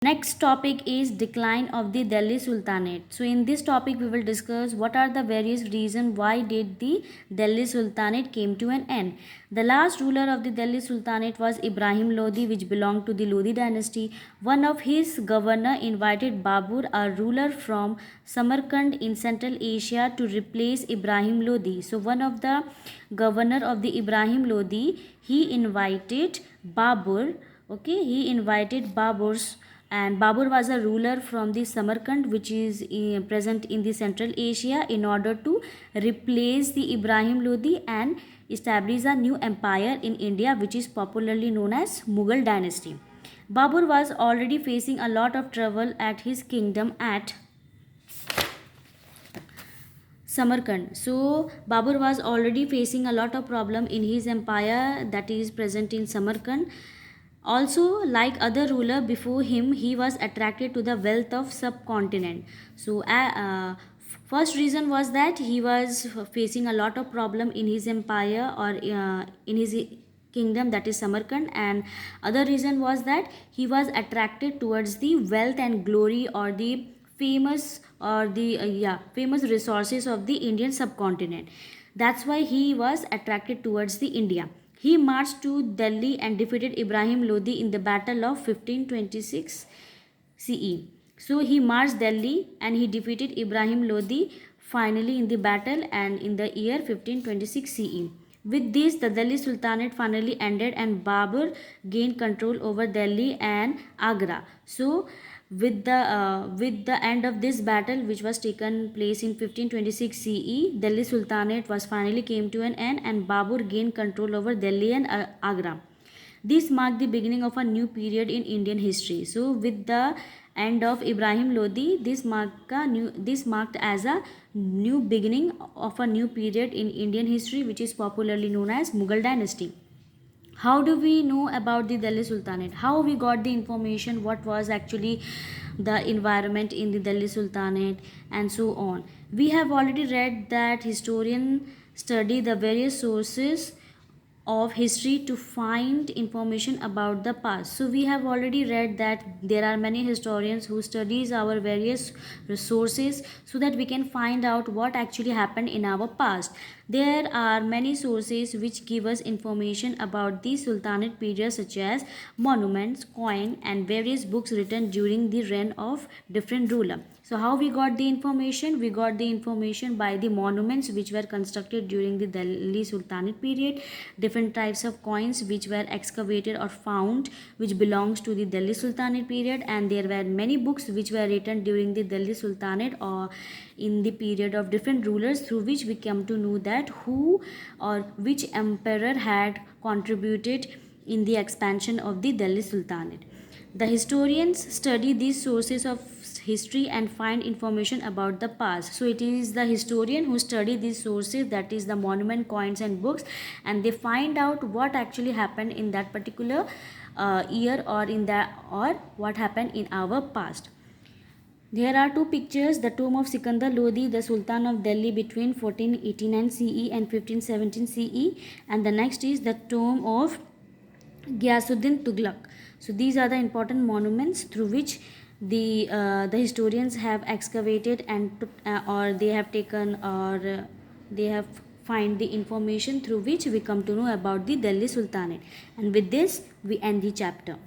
Next topic is decline of the Delhi Sultanate. So in this topic we will discuss what are the various reasons why did the Delhi Sultanate came to an end. The last ruler of the Delhi Sultanate was Ibrahim Lodi, which belonged to the Lodi dynasty. One of his governor invited Babur, a ruler from Samarkand in Central Asia, to replace Ibrahim Lodi. So one of the governor of the Ibrahim Lodi, he invited Babur. Okay, he invited Babur's, and Babur was a ruler from the Samarkand, which is present in the Central Asia, in order to replace the Ibrahim Lodi and establish a new empire in India, which is popularly known as Mughal dynasty. Babur was already facing a lot of trouble at his kingdom at Samarkand. So Babur was already facing a lot of problem in his empire that is present in Samarkand. Also, like other ruler before him, he was attracted to the wealth of subcontinent. So first reason was that he was facing a lot of problem in his empire or in his kingdom, that is Samarkand, and other reason was that he was attracted towards the wealth and glory or the famous or the famous resources of the Indian subcontinent. That's why he was attracted towards the India. He marched to Delhi and defeated Ibrahim Lodi in the battle of 1526 CE. So he marched Delhi and he defeated Ibrahim Lodi finally in the battle and in the year 1526 CE. With this, the Delhi Sultanate finally ended and Babur gained control over Delhi and Agra. So with the end of this battle, which was taken place in 1526 CE, Delhi Sultanate was finally came to an end and Babur gained control over Delhi and Agra. This marked the beginning of a new period in Indian history. So with the end of Ibrahim Lodi, this marked as a new beginning of a new period in Indian history, which is popularly known as Mughal dynasty. How do we know about the Delhi Sultanate? How we got the information? What was actually the environment in the Delhi Sultanate and so on? We have already read that historians study the various sources of history to find information about the past. So we have already read that there are many historians who studies our various resources so that we can find out what actually happened in our past. There are many sources which give us information about the Sultanate period, such as monuments, coin, and various books written during the reign of different ruler. So how we got the information? We got the information by the monuments which were constructed during the Delhi Sultanate period, different types of coins which were excavated or found which belongs to the Delhi Sultanate period, and there were many books which were written during the Delhi Sultanate or in the period of different rulers, through which we come to know that who or which emperor had contributed in the expansion of the Delhi Sultanate. The historians study these sources of history and find information about the past. So it is the historian who study these sources, that is the monument, coins and books, and they find out what actually happened in that particular year or in that or what happened in our past. There are two pictures: the tomb of Sikandar Lodi, the Sultan of Delhi between 1489 CE and 1517 CE, and the next is the tomb of Ghiyasuddin Tughlaq. So these are the important monuments through which the historians have excavated and or they have taken or they have find the information through which we come to know about the Delhi Sultanate. And with this we end the chapter.